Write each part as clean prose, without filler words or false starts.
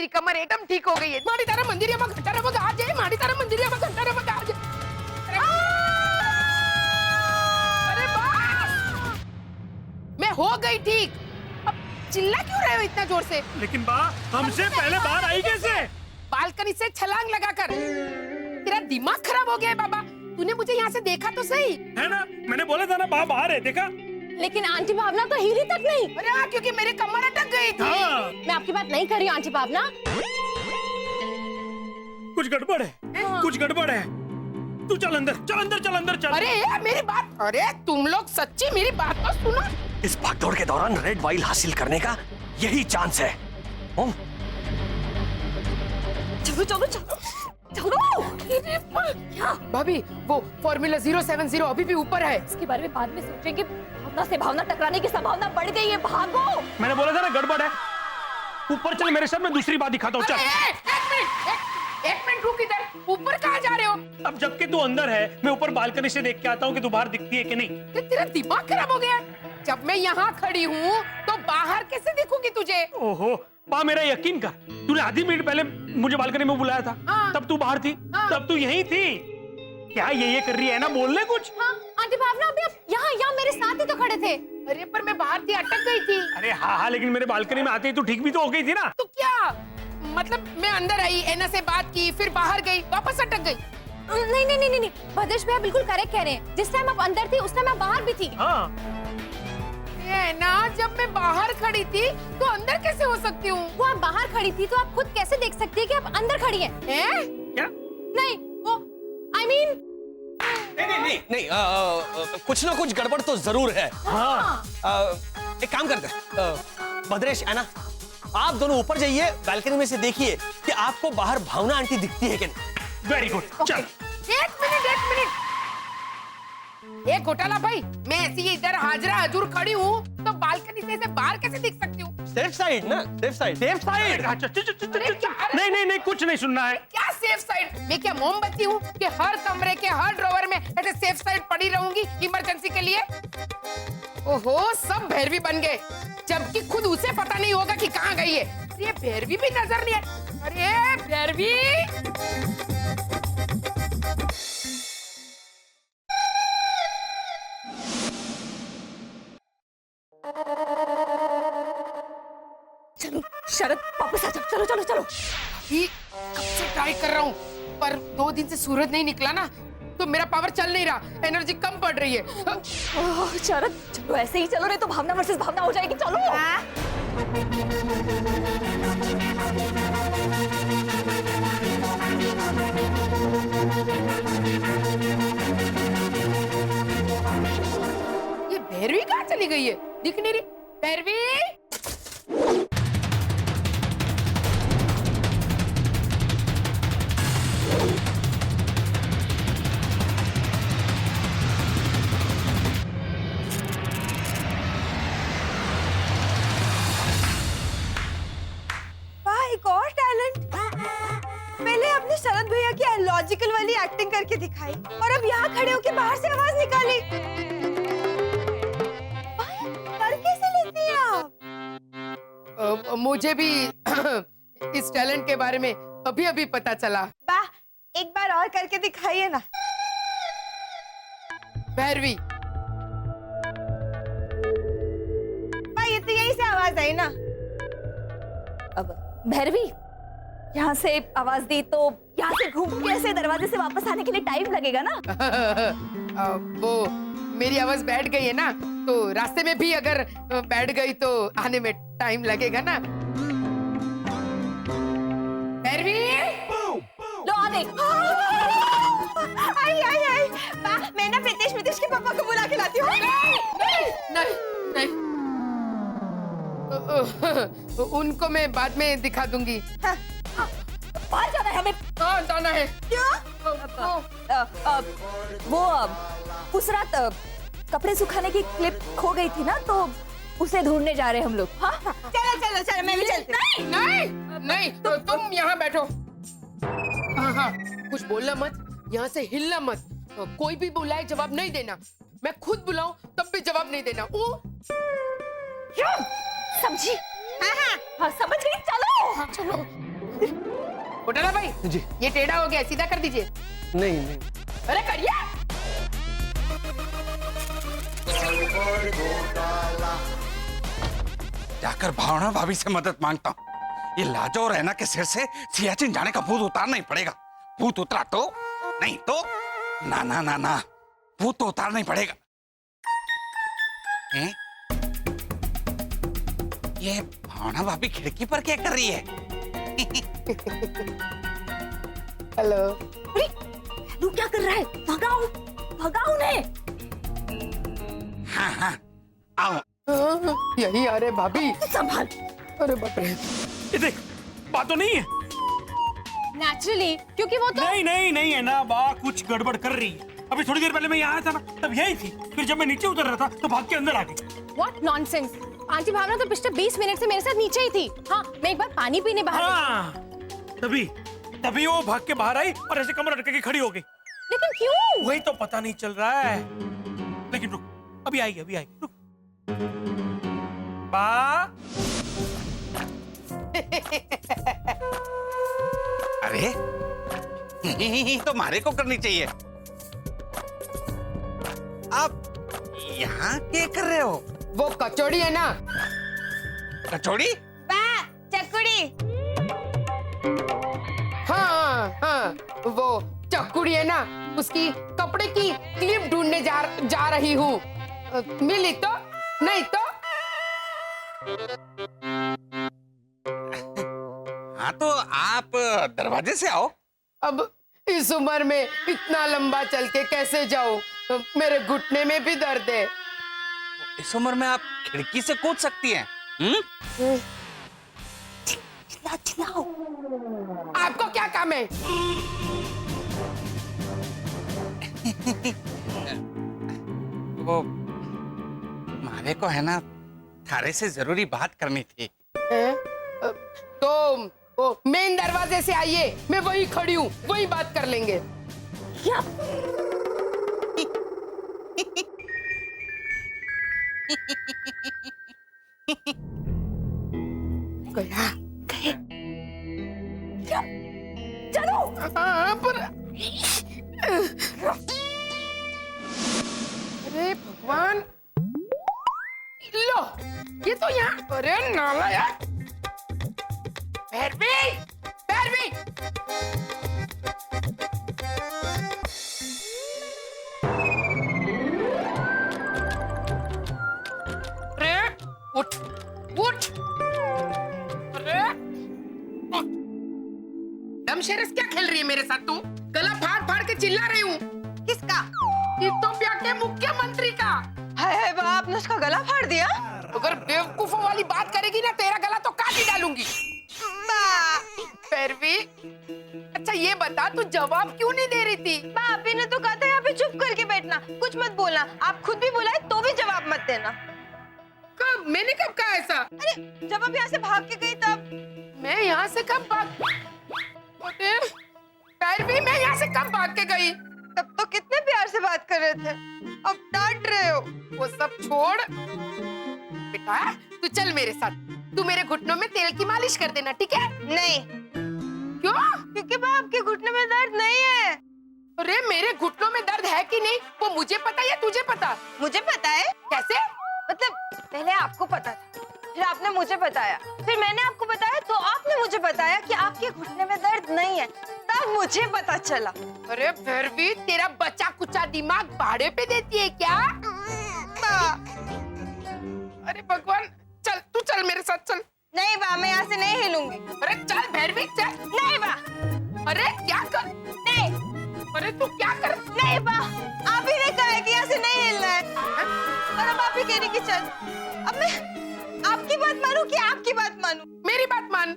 मेरी कमर एकदम ठीक हो गई है। माड़ी तारा मंदिर में घंटा रमग आ जाए, माड़ी तारा मंदिर में घंटा रमग आ जाए। अरे बस, मैं हो गई ठीक। अब चिल्ला क्यों रहे हो इतना जोर से? लेकिन बा, हमसे पहले बाहर आई कैसे? बालकनी से छलांग लगाकर। तेरा दिमाग खराब हो गया है बाबा। तूने मुझे यहाँ से देखा तो सही है ना, मैंने बोला था ना बा बाहर है, देखा? लेकिन आंटी भावना तो हिली तक नहीं। अरे हाँ, क्योंकि मेरी कमर अटक गई थी। हाँ। मैं आपकी बात नहीं कर रही हूँ आंटी भावना। कुछ गड़बड़ है, कुछ गड़बड़ है। तू चल अंदर, चल अंदर, चल अंदर, चल। अरे मेरी बात, अरे तुम लोग सच्ची मेरी बात तो सुनो। इस भागदौड़ के दौरान रेड वाइल हासिल करने का यही चांस है। चलो चलो चलो चलो। भाभी, वो फॉर्मूला 070 अभी भी ऊपर है। इसके बारे में बाद में सोचेंगे। भावना से भावना टकराने की संभावना बढ़ गई है, भागो। मैंने बोला था ना गड़बड़ है। ऊपर चल, मेरे साथ मैं दूसरी बात दिखाता हूँ, चल। एक मिनट रुक इधर। ऊपर कहाँ जा रहे हो? अब जबकि तू अंदर है, मैं ऊपर बालकनी से देख के आता हूँ कि तू बाहर दिखती है कि नहीं। तेरा दिमाग खराब हो गया? जब मैं यहाँ खड़ी हूँ तो बाहर कैसे दिखूंगी तुझे? ओहो, बा मेरा यकीन कर, तूने आधी मिनट पहले मुझे बालकनी में बुलाया था। हाँ। तब तू बाहर थी। हाँ। तब तू यहीं थी। क्या ये कर रही है ना, बोलने कुछ? हाँ आंटी भावना, अभी आप यहाँ मेरे साथ ही तो खड़े थे। अरे पर मैं बाहर थी, अटक गई थी। अरे हाँ, लेकिन मेरे बालकनी में आते ही तू ठीक भी तो हो गई थी ना। तो क्या मतलब, मैं अंदर आई, एना से बात की, फिर बाहर गई, वापस अटक गई। नहीं नहीं नहीं नहीं, भद्रेश भैया बिल्कुल करेक्ट कह रहे हैं। जिस टाइम आप अंदर थे उस टाइम आप बाहर भी थी। हाँ। ना, जब मैं बाहर खड़ी थी तो अंदर कैसे हो सकती हूँ? वो आप बाहर खड़ी थी तो आप खुद कैसे देख सकती है कि आप अंदर खड़ी हैं? क्या? नहीं, वो I mean... नहीं, कुछ ना कुछ गड़बड़ तो जरूर है। हाँ। एक काम करते हैं, भद्रेश है ना, आप दोनों ऊपर जाइए, बालकनी में से देखिए कि आपको बाहर भावना आंटी दिखती है कि नहीं। वेरी गुड, चल। एक मिनट। एक घोटाला भाई, मैं ऐसी ही इधर हाजरा हजूर खड़ी हूँ तो बालकनी से ऐसे बाहर कैसे दिख सकती हूँ? सेफ साइड ना, सेफ साइड, सेफ साइड। नहीं, कुछ नहीं सुनना है। क्या सेफ साइड? मैं क्या मोमबत्ती हूँ कि हर कमरे के हर ड्रॉवर में ऐसे सेफ साइड पड़ी रहूंगी इमरजेंसी के लिए? ओहो, सब भैरवी बन गए, जबकि खुद उसे पता नहीं होगा कि कहाँ गई है। ये भैरवी भी नजर नहीं है। अरे भैरवी, चलो शरद, वापस आ जाओ। चलो चलो चलो। ये कब से ट्राई कर रहा हूँ, पर 2 दिन से सूरज नहीं निकला ना, तो मेरा पावर चल नहीं रहा, एनर्जी कम पड़ रही है। ओह, शरद चलो, ऐसे ही चलो, नहीं तो भावना वर्सेस भावना हो जाएगी। चलो। ये भैरवी कहाँ चली गई है? दिख नहीं रही। भैरवी, एक और टैलेंट। पहले आपने शरद भैया की लॉजिकल वाली एक्टिंग करके दिखाई और अब यहाँ खड़े होकर बाहर से आवाज निकाली। कर कैसे लेती हैं आप? मुझे भी इस टैलेंट के बारे में अभी अभी पता चला। वाह, एक बार और करके दिखाइए ना। भैरवी, ये तो यही से आवाज आई ना। अब भैरवी, यहाँ से आवाज दी तो यहाँ से घूम के ऐसे दरवाजे से वापस आने के लिए टाइम लगेगा ना। वो मेरी आवाज बैठ गई है ना, तो रास्ते में भी अगर बैठ गई तो आने में टाइम लगेगा ना। भैरवी, लो आ गई। आई। वाह, मैं ना प्रीतेश के पापा को बुला के लाती हूँ। नहीं, उनको मैं बाद में दिखा दूंगी। बाहर जाना है हमें। कहाँ जाना है? वो उस रात कपड़े सुखाने की क्लिप खो गई थी ना, तो उसे ढूंढने जा रहे हैं हम लोग। हाँ? चलो, मैं भी चलती हूँ। नहीं, तो तुम यहाँ बैठो। हाँ, कुछ बोलना मत, यहाँ से हिलना मत। कोई भी बुलाए जवाब नहीं देना। मैं खुद बुलाऊं तब भी जवाब नहीं देना। समझी? हाँ, समझ गई। चलो। चलो। घोटाला भाई जी। ये टेढ़ा हो गया, सीधा कर दीजिए। नहीं नहीं अरे करिए। जाकर भावना भाभी से मदद मांगता हूँ। ये लाजो और रैना के सिर से सियाचिन जाने का भूत उतारना ही पड़ेगा। भूत उतरा तो नहीं तो ना ना ना ना, भूत तो उतारना ही पड़ेगा। हैं? ये भावना भाभी खिड़की पर क्या कर रही है? हेलो। तू क्या कर रहा है? भगाओ, भगाओ उन्हें। हाँ हाँ आओ। यही आ रहे भाभी। संभाल। अरे बाप रे। ये देख, बात तो नहीं है। नेचुरली, क्योंकि वो तो नहीं नहीं नहीं है ना, बा कुछ गड़बड़ कर रही है। अभी थोड़ी देर पहले मैं यहाँ आया था ना, तब यही थी। फिर जब मैं नीचे उतर रहा था तो भाग के अंदर आ गई। What nonsense. आंटी भावना तो पिछले 20 मिनट से मेरे साथ नीचे ही थी। हाँ, मैं एक बार पानी पीने बाहर गई। हाँ, तभी वो भाग के बाहर आई और ऐसे कमर अटके के खड़ी हो गई। लेकिन क्यों? वही तो पता नहीं चल रहा है। लेकिन रुक, अभी आएगी रुक। बा अरे तो मारे को करनी चाहिए। आप यहाँ क्या कर रहे हो? वो कचौड़ी है ना। कचौड़ी? चकुड़ी। हाँ हाँ, वो चकुड़ी है ना, उसकी कपड़े की क्लिप ढूंढने जा रही हूँ। मिली तो नहीं तो। हाँ तो आप दरवाजे से आओ। अब इस उम्र में इतना लंबा चल के कैसे जाऊं? मेरे घुटने में भी दर्द है। इस उम्र में आप खिड़की से कूद सकती हैं। चिल्लाओ। आपको क्या काम है? वो मारे को है ना, थारे से जरूरी बात करनी थी। तो वो मेन दरवाजे से आइए, मैं वही खड़ी हूँ, वही बात कर लेंगे। क्या? गया। गए। क्या? चलो। हाँ, पर अरे भगवान, लो ये तो यहाँ। अरे नालायक। भैरवी, भैरवी। अरे उठ उठ। अरे दमशेरस क्या खेल रही है मेरे साथ? तू गला फाड़ फाड़ के चिल्ला रही हूँ। किसका? इथोपिया के मुख्यमंत्री का। हाय बा, आपने उसका गला फाड़ दिया? अगर बेवकूफों वाली बात करेगी ना, तेरा गला तो काट ही डालूंगी। पैरवी, अच्छा ये बता, तू जवाब क्यों नहीं दे रही थी? भाभी ने तो कहा था यहाँ पे चुप करके बैठना, कुछ मत बोलना। आप खुद भी बोला है तो भी जवाब मत देना। कब? मैंने कब कहा ऐसा? अरे जब आप यहाँ से भाग के गई तब। मैं यहाँ से कब भाग? पैरवी, मैं यहाँ से कब भाग के गई? तब तो कितने प्यार से बात कर रहे थे, अब डांट रहे हो। वो सब छोड़ बेटा, तू चल मेरे साथ। तू मेरे घुटनों में तेल की मालिश कर देना, ठीक है? नहीं। क्यों? क्योंकि बा, आपके घुटने में दर्द नहीं है। अरे मेरे घुटनों में दर्द है कि नहीं, वो मुझे पता या तुझे पता? मुझे पता है। कैसे? मतलब पहले आपको पता था, फिर आपने मुझे बताया, फिर मैंने आपको बताया, तो आपने मुझे बताया कि आपके घुटने में दर्द नहीं है, तब मुझे पता चला। अरे भैरवी, तेरा बचा कुचा दिमाग भाड़े पे देती है क्या? अरे भगवान, चल तू चल मेरे साथ, चल। नहीं बा, मैं यहाँ से नहीं हिलूंगी। अरे चल भैरवी, चल। नहीं बा। अरे क्या कर? नहीं। अरे तू क्या कर? नहीं बा, आप ही ने कहा है कि यहाँ से नहीं हिलना है, और अब आप ही कह रही कि चल। अब मैं आपकी बात मानूं कि आपकी बात मानूं? मेरी बात मान।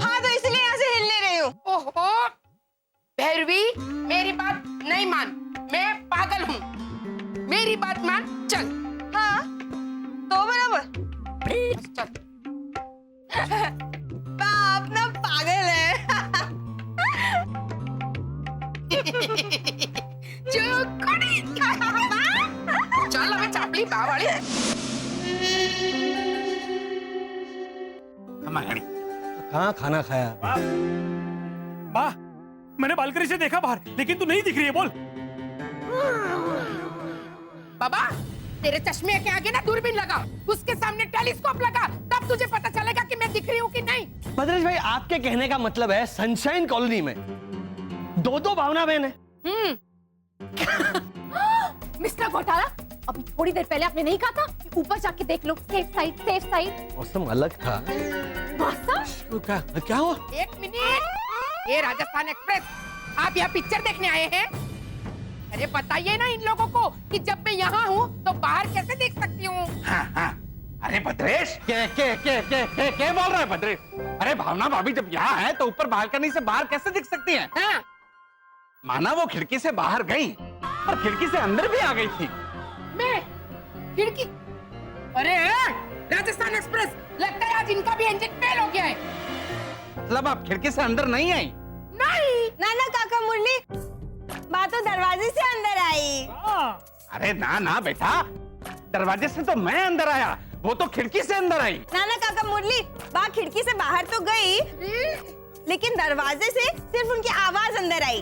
हाँ, तो इसलिए यहाँ से हिल नहीं रही हूँ। ओहो भैरवी, मेरी बात नहीं मान, मैं पागल हूँ। मेरी बात मान, चल। हाँ, तो बराबर। चल। बाप ना पागल है। चुकड़ी। चल हमें चापली बावाली। हमारी कहाँ खाना खाया? माँ, मैंने बालकनी से देखा बाहर, लेकिन तू नहीं दिख रही है, बोल। बाबा, तेरे चश्मे के आगे ना दूरबीन लगा, उसके सामने टेलीस्कोप लगा, तब तुझे पता चलेगा कि मैं दिख रही हूँ कि नहीं। भद्रेश भाई, आपके कहने का मतलब है सनशाइन कॉलोनी में दो भावना बहन है। मिस्टर घोटाला, अभी थोड़ी देर पहले आपने नहीं कहा था कि ऊपर जाके देख लो, सेफ साइड, सेफ साइड। मौसम अलग था। मौसम? तो क्या हुआ? एक मिनट, ये राजस्थान एक्सप्रेस, आप यहाँ पिक्चर देखने आए हैं? अरे बताइए ना इन लोगों को कि जब मैं यहाँ हूँ तो बाहर कैसे देख सकती हूँ? हाँ हाँ, अरे भद्रेश, क्या बोल रहा है भद्रेश? अरे भावना भाभी जब यहाँ है तो ऊपर बालकनी से बाहर कैसे दिख सकती हैं? हाँ? माना वो खिड़की से बाहर गई और खिड़की से अंदर भी आ गई थी। मैं खिड़की? अरे राजस्थान एक्सप्रेस, लगता है आज इनका भी इंजन फेल हो गया है। मतलब आप खिड़की से अंदर नहीं आई? नहीं। ना काका मुरली, माँ तो दरवाजे से अंदर आई। अरे ना ना बेटा, दरवाजे से तो मैं अंदर आया, वो तो खिड़की से अंदर आई। ना काका मुरली, माँ खिड़की से बाहर तो गई, लेकिन दरवाजे से सिर्फ उनकी आवाज अंदर आई।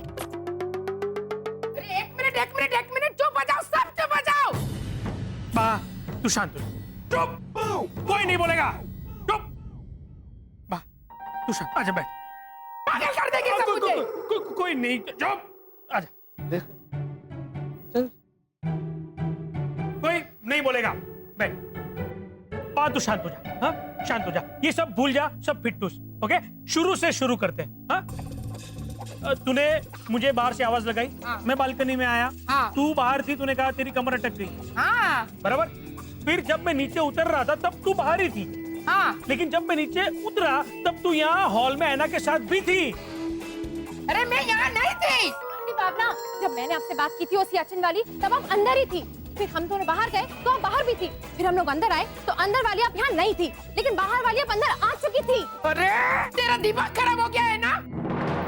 अरे एक मिनट, चुप हो जाओ, सब चुप हो जाओ। माँ, तू शांत हो, चुप, कोई नहीं बोलेगा, चुप। माँ, तू शांत, आजा बैठ। पागल कर देंगे सब मुझे। कोई नहीं, चुप, आजा। देख, चल। कोई नहीं बोलेगा, बैठ। बात, तू शांत हो जा, हाँ, शांत हो जा, ये सब भूल जा, सब फिटूस, ओके? शुरू से शुरू करते हैं, हाँ? तूने मुझे बाहर से आवाज लगाई, हाँ। मैं बालकनी में आया, हाँ। तू बाहर थी, तूने कहा तेरी कमर अटक गई, हाँ बराबर? फिर जब मैं नीचे उतर रहा था तब तू बाहर ही थी, हाँ। लेकिन जब मैं नीचे उतरा तब तू यहाँ हॉल में ऐना के साथ भी थी। अरे मैं यहाँ नहीं थी। भावना, जब मैंने आपसे बात की थी वो सियाचिन वाली, तब आप अंदर ही थी। फिर हम दोनों बाहर गए तो आप बाहर भी थी। फिर हम लोग अंदर आए तो अंदर वाली आप यहाँ नहीं थी, लेकिन बाहर वाली आप अंदर आ चुकी थी। अरे तेरा दिमाग खराब हो गया है ना?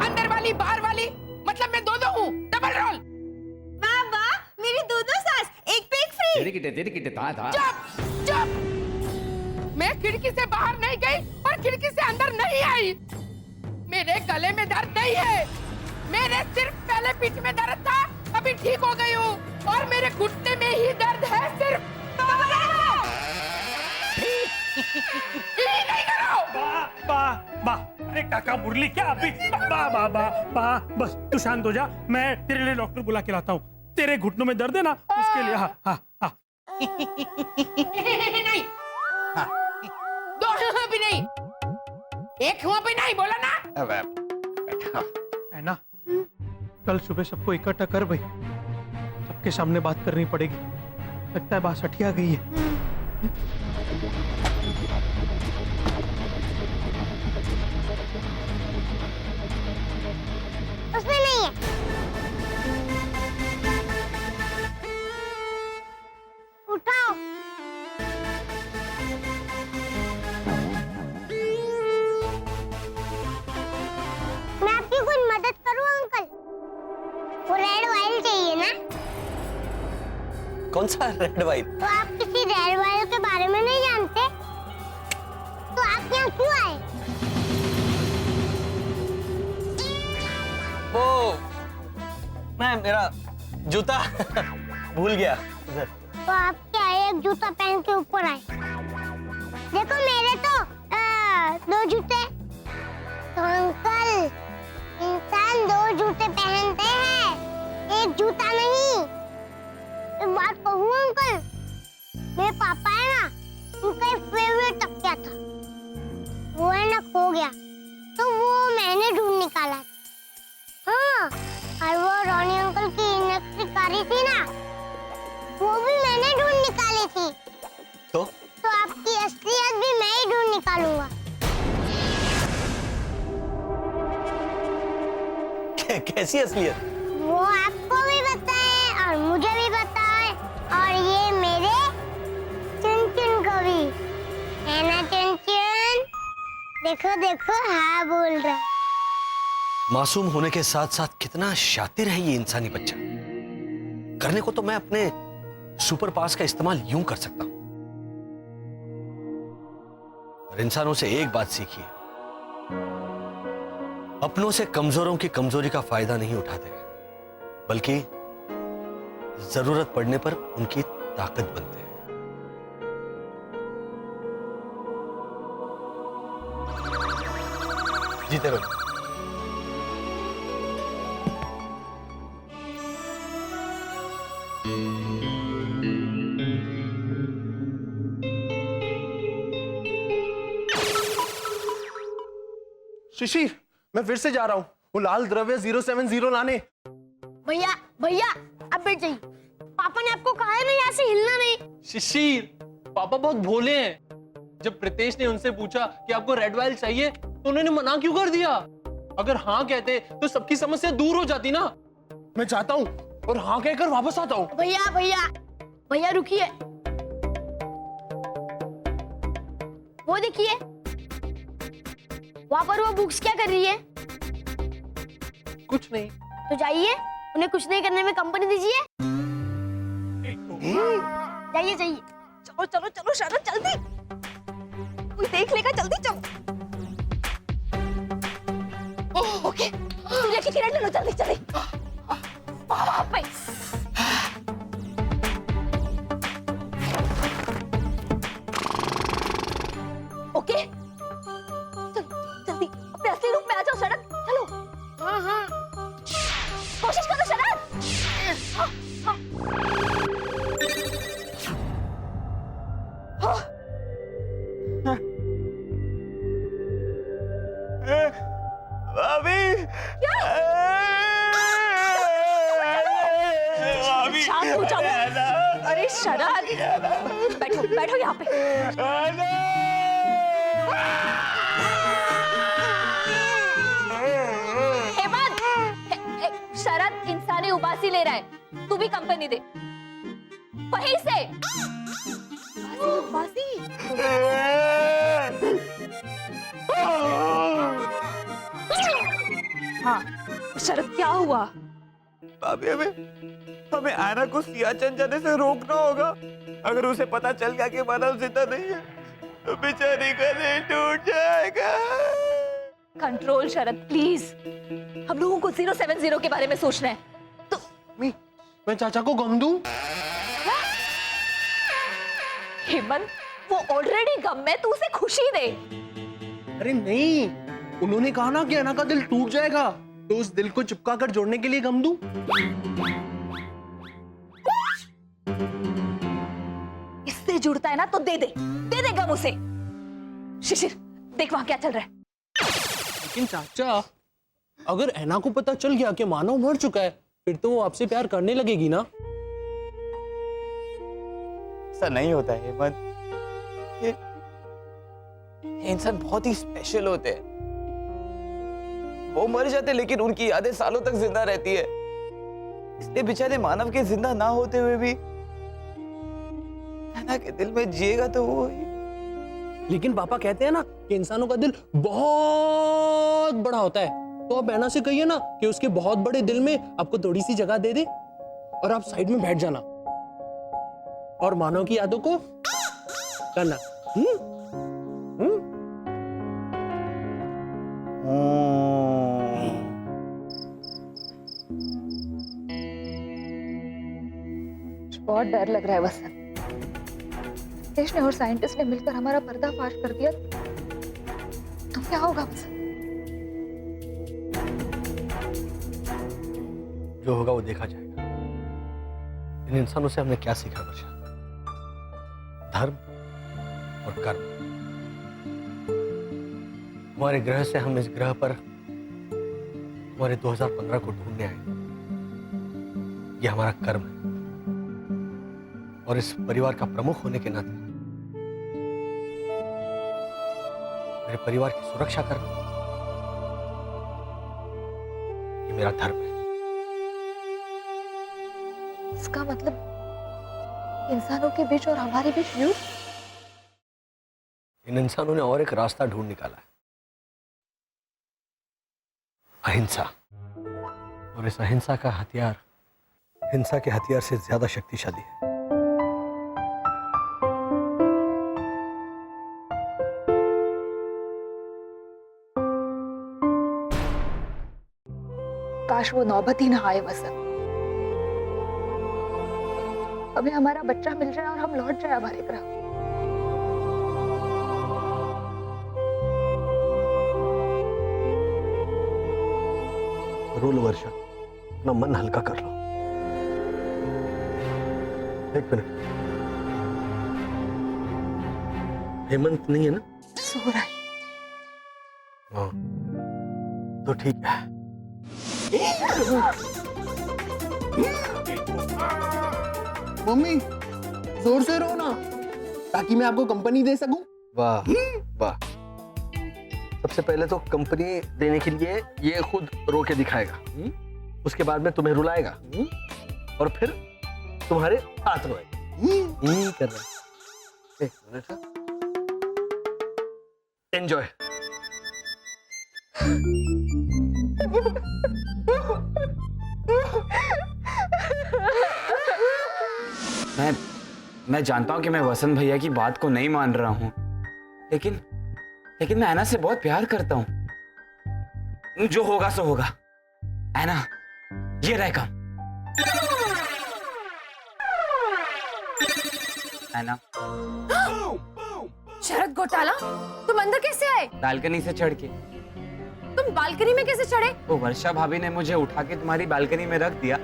अंदर वाली बाहर वाली मतलब मैं दो हूँ, डबल रोल। बाबा, मेरी दो सास, एक पे एक फ्री। चुप। मैं खिड़की से बाहर नहीं गई और खिड़की से अंदर नहीं आई। मेरे गले में दर्द नहीं है, मेरे सिर्फ पहले पीठ में दर्द था, अभी ठीक हो गई हूँ, और मेरे घुटने में ही दर्द है सिर्फ। नहीं करो। बा, अरे काका मुरली, क्या अभी? बा, बस तू शांत हो जा, मैं तेरे लिए डॉक्टर बुला के लाता हूँ। तेरे घुटनों में दर्द है ना, उसके लिए, हाँ। नहीं, दो भी नहीं, एक हुआ भी नहीं, बोला ना। है ना? कल सुबह सबको इकट्ठा कर भाई, सबके सामने बात करनी पड़ेगी। लगता है बात सठिया गई है। उसमें नहीं है। उठाओ। मैं आपकी कुछ मदद करूं अंकल? वो रेड वाइन चाहिए ना? कौन सा रेड वाइन? तो आप किसी रेड वाइन के बारे में नहीं जानते? तो आप यहाँ क्यों आए? वो मैं मेरा जूता भूल गया। तो आप क्या एक जूता पहन के ऊपर आए? देखो मेरे तो दो जूते। तो अंकल, इंसान दो जूते पहनते हैं, एक जूता नहीं। एक बात कहूँ अंकल, मेरे पापा है ना, उनका एक फेवरेट तकिया था, वो है ना खो गया, तो वो मैंने ढूंढ निकाला। हाँ, और वो रोनी अंकल की इलेक्ट्रिक कारी थी ना, वो भी मैंने ढूंढ निकाली थी। तो आपकी असलियत भी मैं ही ढूंढ निकालूंगा। कैसी असलियत? वो आपको भी बताए और मुझे भी बताए, और ये मेरे चुन को भी, है ना चुन? देखो देखो, हाँ बोल रहा। मासूम होने के साथ साथ कितना शातिर है ये इंसानी बच्चा। करने को तो मैं अपने सुपर पास का इस्तेमाल यूं कर सकता हूं, और इंसानों से एक बात सीखिए, अपनों से कमजोरों की कमजोरी का फायदा नहीं उठाते, बल्कि जरूरत पड़ने पर उनकी ताकत बनते हैं। जीते रहो। शिशिर, मैं फिर से जा रहा हूँ वो लाल द्रव्य 070 लाने। भैया भैया अब बैठ जाइए। पापा ने आपको कहा है ना यहाँ से हिलना नहीं। शिशिर, पापा बहुत भोले हैं। जब प्रीतेश ने उनसे पूछा कि आपको रेड वाइल चाहिए तो उन्होंने मना क्यों कर दिया? अगर हाँ कहते तो सबकी समस्या दूर हो जाती ना। मैं चाहता हूँ और हाँ कहकर वापस आता हूँ। भैया भैया भैया रुकिए, वो देखिए वहां पर वो बुक्स क्या कर रही है? कुछ नहीं। तो जाइए उन्हें कुछ नहीं करने में कंपनी दीजिए। जाइए जाइए। चलो चलो चलो शरद जल्दी, कोई देख लेगा, जल्दी चलो। ओके सूर्य की किरण ले लो, जल्दी जल्दी। वहाँ पे ओके जल्दी अपने असली रूप में आ जाओ शरद, चलो। हाँ हाँ कोशिश करो शरद। शांत हो जाओ। अरे शरद बैठो बैठो यहाँ पे। हेमंत, शरद इंसानी उबासी ले रहा है, तू भी कंपनी दे वहीं से। उबासी हाँ शरद क्या हुआ? भाभी हमें आयना को सियाचिन जाने से रोकना होगा। अगर उसे पता चल गया कि मानव जिंदा नहीं है तो बेचारी का दिल टूट जाएगा। कंट्रोल शरद प्लीज, हम लोगों को 070 के बारे में सोचना है। तो मैं चाचा को गम दूं? हेमंत वो ऑलरेडी गम में, तू उसे खुशी दे। अरे नहीं, उन्होंने कहा ना कि अना का दिल टूट जाएगा, तो उस दिल को चिपका कर जोड़ने के लिए गम दूं? इससे जुड़ता है ना तो दे दे गम उसे। शिशिर देख वहां क्या चल रहा है। लेकिन चाचा, अगर ऐना को पता चल गया कि मानव मर चुका है, फिर तो वो आपसे प्यार करने लगेगी ना? ऐसा नहीं होता है हेमंत, ये इंसान बहुत ही स्पेशल होते हैं। वो मर जाते लेकिन उनकी यादें सालों तक जिंदा रहती है। इसलिए बेचारे मानव के जिंदा ना होते हुए भी ऐना के दिल में जिएगा तो वो ही। लेकिन पापा कहते हैं ना कि इंसानों का दिल बहुत बड़ा होता है, तो आप ऐना से कहिए ना कि उसके बहुत बड़े दिल में आपको थोड़ी सी जगह दे दे और आप साइड में बैठ जाना और मानव की यादों को करना। बहुत डर लग रहा है वसंत। देश ने और साइंटिस्ट ने मिलकर हमारा पर्दाफाश कर दिया तो क्या होगा वसंत? जो होगा वो देखा जाएगा। इन इंसानों से हमने क्या सीखा वर्षा? धर्म और कर्म। हमारे ग्रह से हम इस ग्रह पर हमारे 2015 को ढूंढने आए। ये हमारा कर्म है और इस परिवार का प्रमुख होने के नाते मेरे परिवार की सुरक्षा करना ये मेरा धर्म है। इसका मतलब इंसानों के बीच और हमारे बीच युद्ध? इन इंसानों ने और एक रास्ता ढूंढ निकाला है, अहिंसा। और इस अहिंसा का हथियार हिंसा के हथियार से ज्यादा शक्तिशाली है। काश वो नौबत ही ना आए वसंत। हमें हमारा बच्चा मिल जाए और हम लौट जाए हमारे ग्रह। रो लो वर्षा, अपना मन हल्का कर लो। एक मिनट, हेमंत नहीं है ना? सो रहा है। हाँ, तो ठीक है। मम्मी जोर से रो ना, ताकि मैं आपको कंपनी दे सकूं। वाह वाह, सबसे पहले तो कंपनी देने के लिए ये खुद रो के दिखाएगा, उसके बाद में तुम्हें रुलाएगा, और फिर तुम्हारे हाथ रोएगा। कर रहा है। एक मिनट, एंजॉय। मैं जानता हूं कि मैं वसंत भैया की बात को नहीं मान रहा हूं, लेकिन मैं ऐना से बहुत प्यार करता हूं। जो होगा सो होगा। ऐना, ये रह काम। ऐना, शरद घोटाला, तुम अंदर कैसे आए? बालकनी से चढ़ के। तुम बालकनी में कैसे चढ़े? तो वर्षा भाभी ने मुझे उठा के तुम्हारी बालकनी में रख दिया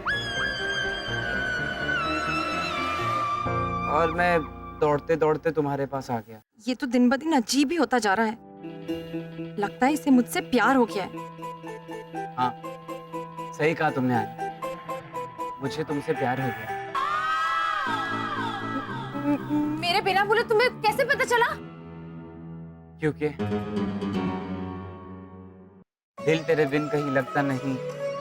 और मैं दौड़ते दौड़ते तुम्हारे पास आ गया। ये तो दिन ब दिन अजीब ही होता जा रहा है। लगता है इसे मुझसे प्यार हो गया है। हाँ, सही कहा तुमने ऐना, मुझे तुमसे प्यार हो गया। मेरे बिना बोले तुम्हें कैसे पता चला? क्योंकि दिल तेरे बिन कहीं लगता नहीं,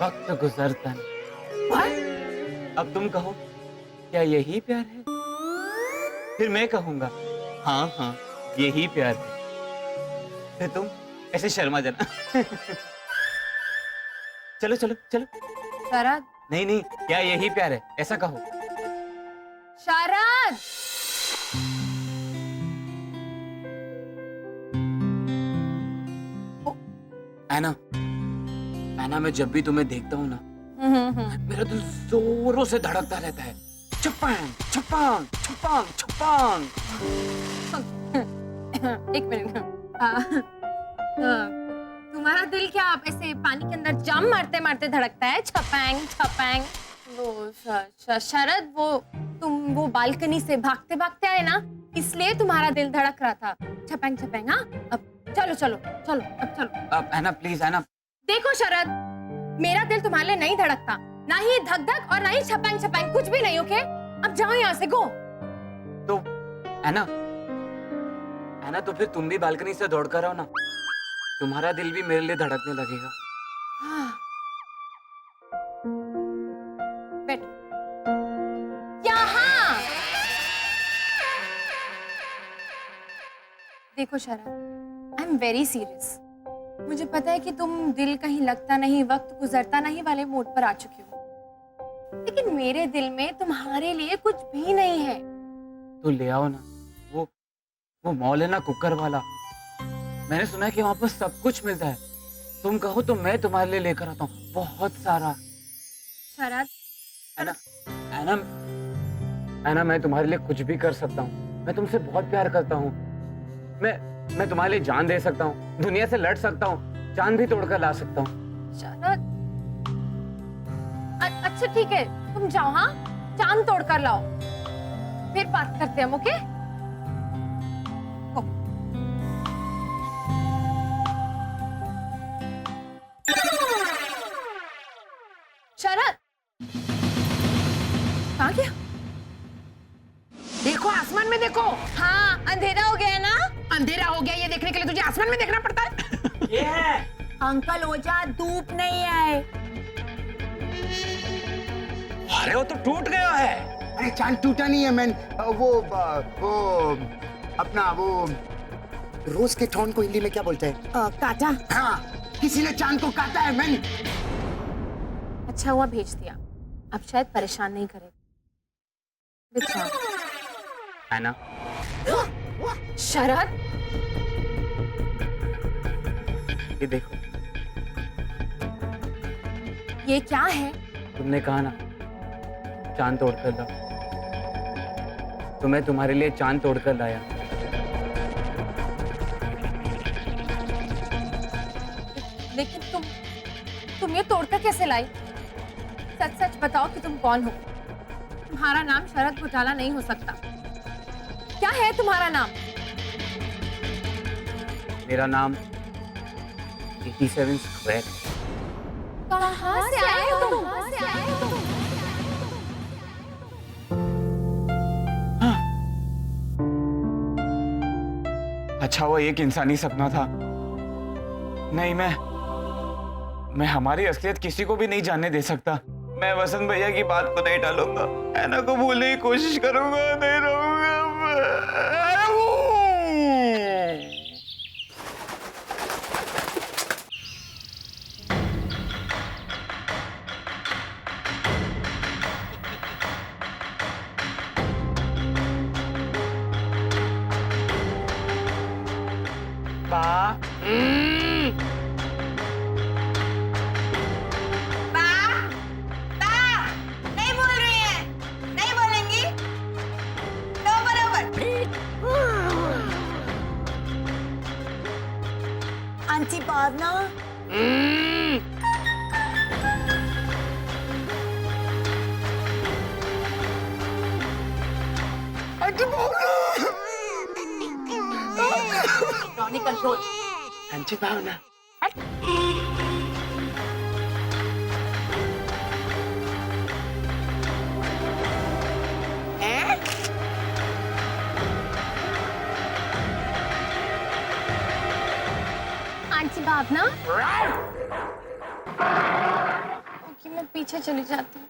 वक्त गुजरता नहीं। अब तुम कहो, क्या यही प्यार है? फिर मैं कहूंगा, हाँ हाँ यही प्यार है। फिर तुम ऐसे शर्मा जाना। चलो चलो चलो। शरद, नहीं नहीं, क्या यही प्यार है? ऐसा कहो। शरद, ऐना, ऐना, मैं जब भी तुम्हें देखता हूँ ना, मेरा दिल जोरों से धड़कता रहता है। छपांग छपांग छपांग छपांग। एक मिनट। तुम्हारा दिल क्या आप ऐसे पानी के अंदर जाम मारते मारते धड़कता है? छपांग छपांग। वो शरद, वो तुम वो बालकनी से भागते भागते आए ना, इसलिए तुम्हारा दिल धड़क रहा था। छपांग छपांग। हाँ, अब चलो चलो चलो, अब चलो। अब ऐना प्लीज, ऐना। देखो शरद, मेरा दिल तुम्हारे लिए नहीं धड़कता, ना ही धक धक और ना ही छपांग छपांग, कुछ भी नहीं। ओके, अब जाओ यहाँ से, गो। तो ऐना, ऐना, तो फिर तुम भी बालकनी से दौड़ कर आओ ना, तुम्हारा दिल भी मेरे लिए धड़कने लगेगा। बैठो यहाँ। देखो शरद, आई एम वेरी सीरियस। मुझे पता है कि तुम दिल कहीं लगता नहीं, वक्त गुजरता नहीं वाले मोड पर आ चुके हो, लेकिन मेरे दिल में तुम्हारे लिए कुछ भी नहीं है। तो ले आओ ना, वो मॉल है ना, कुकर वाला। मैंने सुना है कि वहां पर सब कुछ मिलता है। तुम कहो तो मैं तुम्हारे लिए लेकर आता हूँ, बहुत सारा। शरद, ऐना, ऐना, ऐना, मैं तुम्हारे लिए कुछ भी कर सकता हूँ। मैं तुमसे बहुत प्यार करता हूँ। मैं तुम्हारे लिए जान दे सकता हूँ, दुनिया से लड़ सकता हूँ, जान भी तोड़कर ला सकता हूँ। शरद, अच्छा ठीक है, तुम जाओ। हाँ, चांद तोड़कर लाओ, फिर बात करते हैं। ओके? शरद, कहाँ गया? देखो आसमान में देखो। हाँ, अंधेरा हो गया है ना? अंधेरा हो गया, ये देखने के लिए तुझे आसमान में देखना पड़ता है। ये है अंकल ओझा, धूप नहीं है। अरे वो तो टूट गया है। अरे चांद टूटा नहीं है मैन, वो अपना वो रोज के ठोन को हिंदी में क्या बोलते हैं? काटा। हाँ, किसी ने चांद को काटा है मैन। अच्छा हुआ भेज दिया, अब शायद परेशान नहीं करे। है ना? शरद, ये देखो, ये क्या है? तुमने कहा ना चांद तोड़कर लाओ, तो मैं तुम्हारे लिए चांद तोड़कर लाया। लेकिन तुम ये तोड़कर कैसे लाई? सच सच बताओ कि तुम कौन हो? तुम्हारा नाम शरद घोटाला नहीं हो सकता। क्या है तुम्हारा नाम? मेरा नाम 87 स्क्वायर। कहाँ से आए हो तुम? अच्छा वो एक इंसानी सपना था। नहीं, मैं हमारी असलियत किसी को भी नहीं जानने दे सकता। मैं वसंत भैया की बात को नहीं टालूंगा, ऐना को भूलने की कोशिश करूंगा, नहीं रहूंगा। नहीं बोल रही है, नहीं बोलेंगी तो बराबर। आंटी भावना, रॉनी कंट्रोल। आंटी भावना, आंटी भावना, ओके मैं पीछे चली जाती हूँ।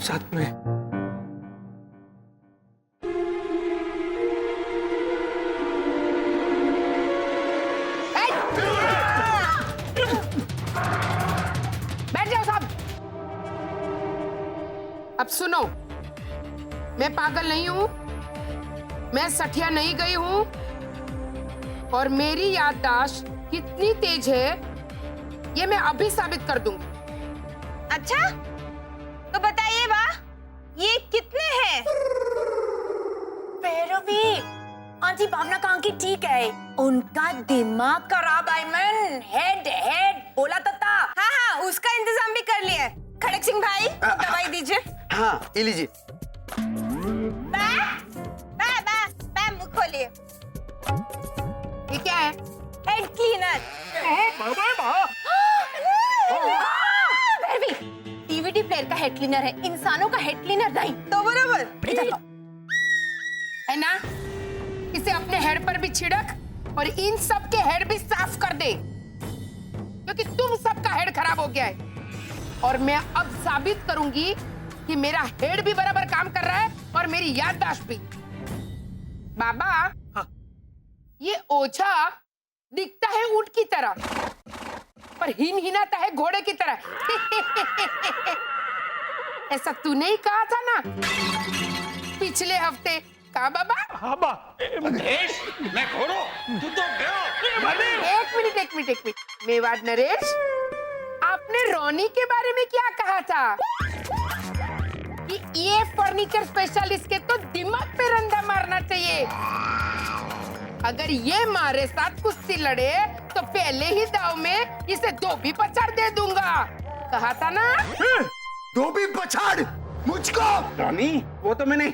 साथ में बैठ जाओ साहब। अब सुनो, मैं पागल नहीं हूं, मैं सठिया नहीं गई हूं, और मेरी याददाश्त कितनी तेज है ये मैं अभी साबित कर दूंगी। अच्छा तो बताइए बा, ये कितने हैं? भैरवी, आंटी भावना का आंखी ठीक है, उनका दिमाग खराब है। मन हेड बोला तो था। हाँ हाँ, उसका इंतजाम भी कर लिया है। खड़क सिंह भाई दवाई दीजिए। हाँ ये लीजिए। बा मुंह खोलिए। ये क्या है? Head cleaner. डीवीडी प्लेयर का हेड क्लीनर है, इंसानों का हेड क्लीनर नहीं। तो बराबर है ना? इसे अपने हेड पर भी छिड़क और इन सब के हेड भी साफ कर दे, क्योंकि तुम सबका हेड खराब हो गया है। और मैं अब साबित करूंगी कि मेरा हेड भी बराबर काम कर रहा है और मेरी याददाश्त भी। बाबा, हाँ। ये ओझा दिखता है ऊंट की तरह, पर हिनहिनाता है घोड़े की तरह। ऐसा तूने ही कहा था ना पिछले हफ्ते। कहा बाबा? हाँ बा। मैं घोड़ो, तू तो गयो। एक मिनट मेवाड़ नरेश, आपने रोनी के बारे में क्या कहा था? कि ये फर्नीचर स्पेशलिस्ट के तो दिमाग पे रंधा मारना चाहिए। अगर ये मारे साथ कुश्ती लड़े तो पहले ही दाव में इसे धोबी पछाड़ दे दूंगा। कहा था ना? धोबी पछाड़ मुझको? रानी, वो तो मैंने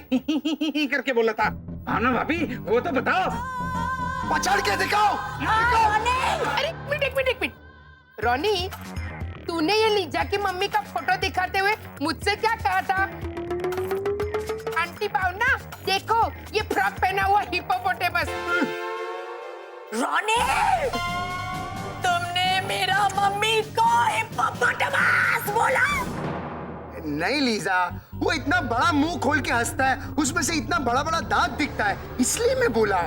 करके बोला था। भावना भाभी, वो तो बताओ। पछाड़ के दिखाओ। अरे एक मिनट। रोनी, तूने ये लीजा की मम्मी का फोटो दिखाते हुए मुझसे क्या कहा था? आंटी भावना देखो, ये फ्रॉक पहना हुआ हिप्पोपोटेमस। रॉनी, तुमने मेरा मम्मी को हिप्पोपोटेमस बोला? नहीं लीजा, वो इतना बड़ा मुंह खोल के हंसता है, उसमें से इतना बड़ा बड़ा दांत दिखता है, इसलिए मैं बोला।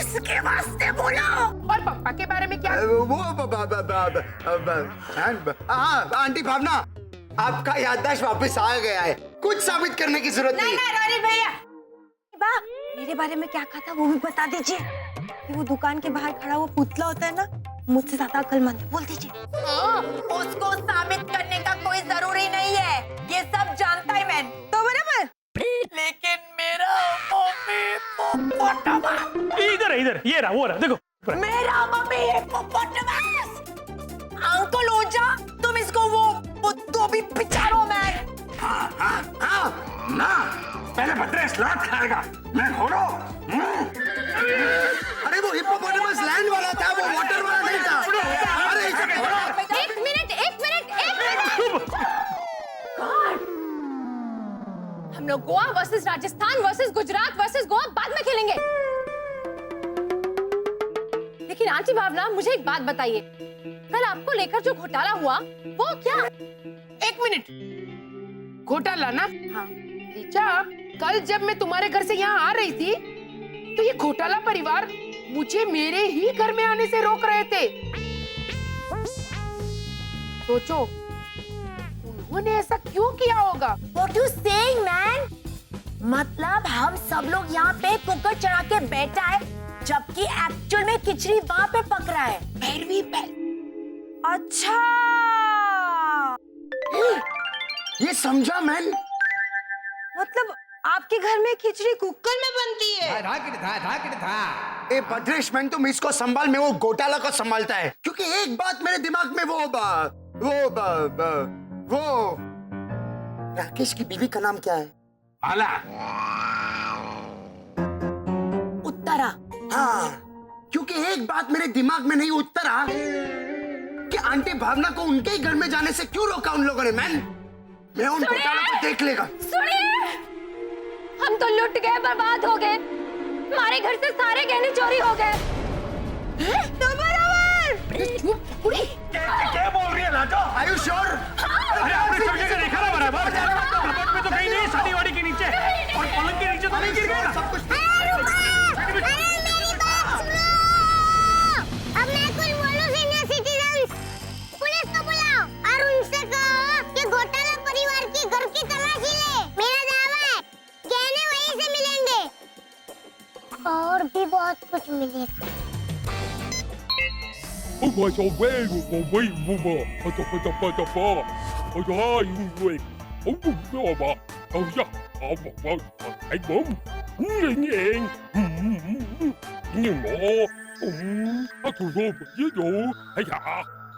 इसके वास्ते बोला। और पापा के बारे में क्या? वो आंटी भावना, आपका याददाश्त वापस आ गया है, कुछ साबित करने की जरूरत नहीं। रोनी भैया, बा, मेरे बारे में क्या कहा था वो भी बता दीजिए। कि वो दुकान के बाहर खड़ा वो पुतला होता है ना, मुझसे ज्यादा अक्लमंद है। बोल दीजिए। उसको साबित करने का कोई जरूरी नहीं है, ये सब जानता है मैं। तो बराबर। लेकिन मेरा इधर है, इधर ये रहा, वो रहा, देखो मेरा मम्मी हिप्पोपोटामस। अंकल ओजा, तुम इसको वो तो भी पिचारो मैन। हाँ, ना पहले भद्रेश लात खाएगा, मैं खोलो। अरे वो हिप्पोपोटामस लैंड वाला था, वो वाटर वाला नहीं था। अरे इसे खोलो। एक मिनट। हम लोग Goa versus Rajasthan versus Gujarat versus Goa बाद में खेलेंगे। लेकिन आंटी भावना, मुझे एक बात बताइए, कल आपको लेकर जो घोटाला हुआ वो क्या? एक मिनट, घोटाला ना? हाँ। लीचा, कल जब मैं तुम्हारे घर से यहाँ आ रही थी तो ये घोटाला परिवार मुझे मेरे ही घर में आने से रोक रहे थे। सोचो, उन्होंने ऐसा क्यों किया होगा? What you saying, man? मतलब हम सब लोग यहाँ पे कुकर चढ़ा के बैठा है, जबकि एक्चुअल में खिचड़ी वहाँ पे पक रहा है। भैरवी पे। अच्छा, ये समझा मैन। मतलब आपके घर में खिचड़ी कुकर में बनती है? ए भद्रेश मैन, तुम इसको संभाल, मैं वो घोटाला को संभालता है। क्योंकि एक बात मेरे दिमाग में वो राकेश की बीवी का नाम क्या है? आला। उत्तरा। हाँ, क्योंकि एक बात मेरे दिमाग में नहीं उतरा कि आंटी भावना को उनके ही घर में जाने से क्यों रोका उन लोगों ने। मैन, मैं उन घोटालों को देख लेगा। सुनिए, हम तो लुट गए, बर्बाद हो गए, हमारे घर से सारे गहने चोरी हो गए। तो बराबर। क्या बोल रही है लाजो? Are you sure? अरे आपने सब जगह देखा ना बराबर? कपट में तो कहीं नहीं, शादी वाड़ी के नीचे और पलंग के नीचे तो नहीं गिर गया। सब कुछ अब मैं कुछ बोलूं सीनियर सिटीजन्स, पुलिस को बुलाओ और उनसे कहो कि घोटाला परिवार की घर की तलाशी ले। मेरा दावा है गहने वहीं से मिलेंगे और भी बहुत कुछ मिलेगा।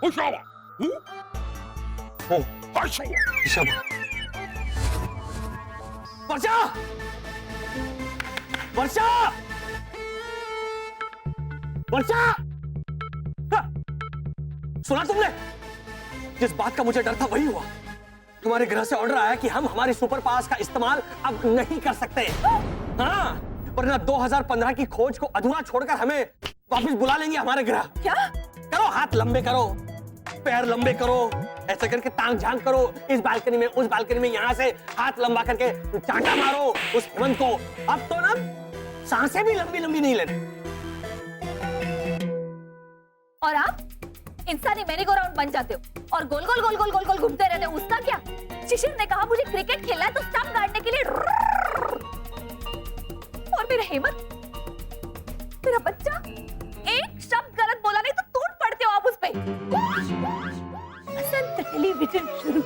वर्षा! वर्षा! वर्षा! सुना तुमने? जिस बात का मुझे डर था वही हुआ। तुम्हारे गृह से ऑर्डर आया कि हम हमारे सुपर पावर्स का इस्तेमाल अब नहीं कर सकते। हाँ, वरना 2015 की खोज को अधूरा छोड़कर हमें वापस बुला लेंगे हमारे ग्रह। क्या? करो, हाथ लंबे करो, पैर लंबे करो, ऐसे करके टांग झांक करो, इस बालकनी में उस बालकनी में, यहाँ से हाथ लंबा करके चांटा मारो उस हेमंत को। अब तो ना सांसें भी लंबी लंबी नहीं लेनी। और आप इंसानी मेरी गो राउंड बन जाते हो और गोल गोल गोल गोल गोल गोल घूमते रहते हो। उसका क्या? शिशिर ने कहा मुझे क्रिकेट खेलना है तो स्टंप गाड़ने के लिए। और मेरा हेमंत, मेरा बच्चा, एक शब्द गलत बोला नहीं तो टूट पड़ते हो आप उस पे। टेलीविजन शुरू,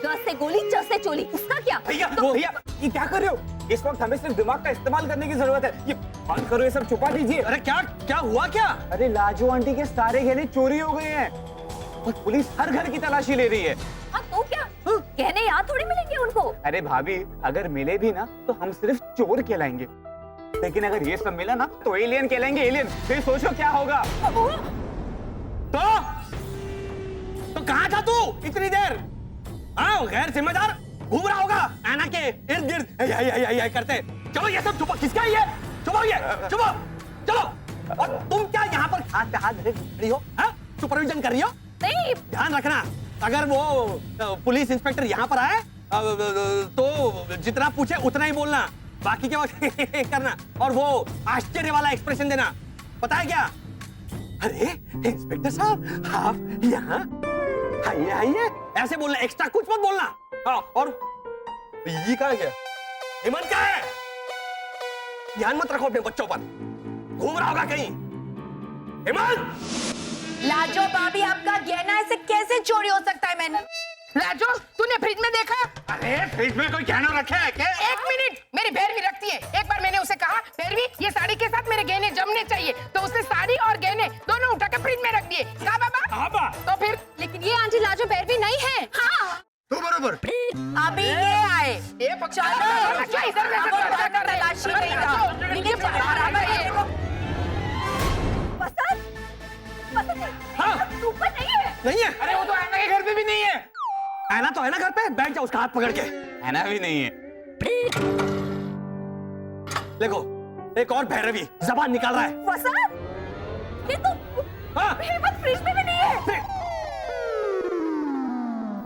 ग से गोली, च से चोली। उसका क्या? भैया, भैया, ये क्या कर रहे हो? इस वक्त हमें सिर्फ दिमाग का इस्तेमाल करने की जरूरत है। ये बंद करो, ये सब छुपा दीजिए। अरे क्या क्या हुआ क्या? अरे लाजो आंटी के सारे गहने चोरी हो गए हैं और पुलिस हर घर की तलाशी ले रही है। हाँ तो क्या, गहने यहाँ थोड़ी मिलेंगे उनको। अरे भाभी, अगर मिले भी ना तो हम सिर्फ चोर कहलाएंगे, लेकिन अगर ये सब मिला ना तो एलियन कहलाएंगे, एलियन। फिर सोचो क्या होगा। तो कहाँ था तू इतनी देर? हाँ, गैर जिम्मेदार घूम रहा होगा ऐना के इर्द गिर्द करते। चलो ये सब छुपो, किसका ये? छुपो ये, छुपो, चलो। और तुम क्या यहाँ पर हाथ पे हाथ धरे खड़ी हो? हाँ, सुपरविजन कर रही हो? नहीं, ध्यान रखना, अगर वो पुलिस इंस्पेक्टर यहाँ पर आए तो जितना पूछे उतना ही बोलना, बाकी क्या करना। और वो आश्चर्य वाला एक्सप्रेशन देना, पता है क्या? अरे इंस्पेक्टर साहब, आप यहाँ आइए आइए, ऐसे बोलना, एक्स्ट्रा कुछ मत बोलना। हाँ, और ये क्या है? हेमंत का है, ध्यान मत रखो अपने बच्चों पर। घूम रहा होगा कहीं। हेमंत, लाजो भाभी, आपका गहना ऐसे कैसे चोरी हो सकता है? मैंने राजू, तूने फ्रिज में देखा? अरे फ्रिज में कोई गहना रखा है क्या? एक मिनट, मेरी भैरवी रखती है। एक बार मैंने उसे कहा, भैरवी ये साड़ी के साथ मेरे गहने जमने चाहिए, तो उसने साड़ी और गहने दोनों उठा के फ्रिज में रख दिए। कहा बाबा? तो फिर? लेकिन ये आंटी लाजो भैरवी नहीं है। हाँ, तो बरोबर अभी ये आए। ये चलो, क्या इधर वैसे चर्चा कर रहे हैं? तलाशी नहीं था। ये बाहर आ गए। हाँ, ऊपर नहीं है। नहीं है। अरे वो तो आना के घर पे भी नहीं है। आना तो है ना घर पे, बैठ जाओ उसका हाथ पकड़ के। आना भी नहीं है। देखो, एक और भैरवी जबान निकाल रहा है। वसंत, ये तो हाँ, हेमंत फ्रिज में भी नहीं है।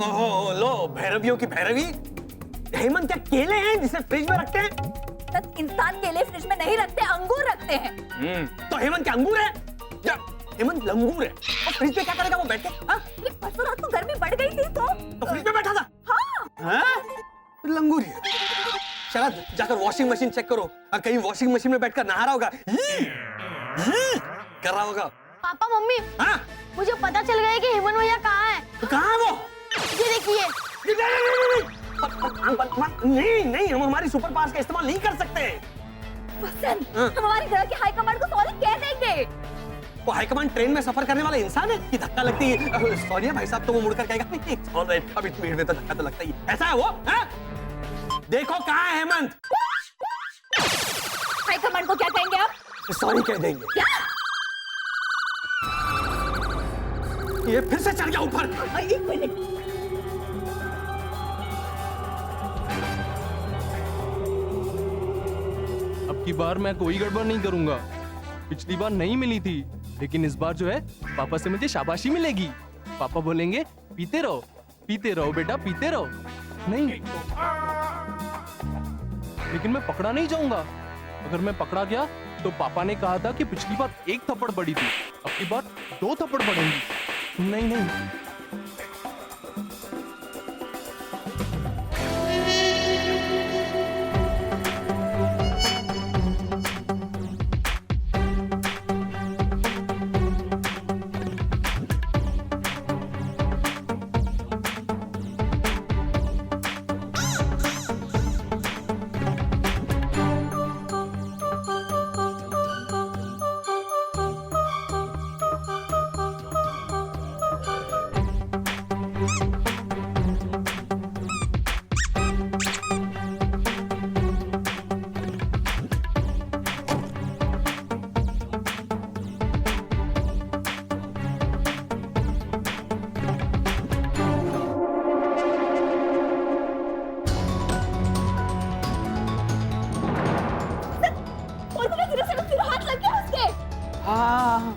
ओहो, लो भैरवियों की भैरवी। हेमंत क्या केले हैं जिसे फ्रिज में रखते हैं? तक इंसान केले फ्रिज में नहीं रखते, अंगूर रखते हैं। तो हेमंत क्या अंगूर है? या हेमंत लंगूर है। और फ्रिज में क्या करेगा वो बैठ के? हाँ? परसों रात को गर्मी बढ़ गई थी तो फ्रिज में बैठा था। हाँ। लंगूर है। शरद, जाकर वॉशिंग मशीन चेक करो। कहीं वॉशिंग मशीन में बैठकर नहा रहा होगा, कर रहा होगा। पापा मम्मी, हाँ? मुझे पता चल गया कि हेमंत भैया कहाँ है। तो कहाँ है वो? ये देखिए। नहीं नहीं, हम हमारी सुपर पावर्स का इस्तेमाल नहीं कर सकते। वसंत, हम हमारे घर के हाई कमांड को सॉरी कह देंगे। वो हाईकमांड ट्रेन में सफर करने वाला इंसान है कि धक्का लगती है? सॉरी भाई साहब, तो वो मुड़कर कहेगा नहीं, ऑलराइट, अब इस भीड़ में तो धक्का तो लगता ही। ऐसा है वो? हाँ? देखो कहाँ है हेमंत। हाई कमांड को क्या कहेंगे आप? सॉरी कह देंगे। क्या? ये फिर से चढ़ गया ऊपर। एक मिनट। अब की बार मैं कोई गड़बड़ नहीं करूंगा। पिछली बार नहीं मिली थी, लेकिन इस बार जो है पापा से मुझे शाबाशी मिलेगी। पापा बोलेंगे पीते रहो बेटा, पीते रहो। नहीं, लेकिन मैं पकड़ा नहीं जाऊंगा। अगर मैं पकड़ा गया तो पापा ने कहा था कि पिछली बार एक थप्पड़ पड़ी थी, अब की बार 2 थप्पड़ पड़ेंगी। नहीं, हाथ लग गया उसके। हाँ,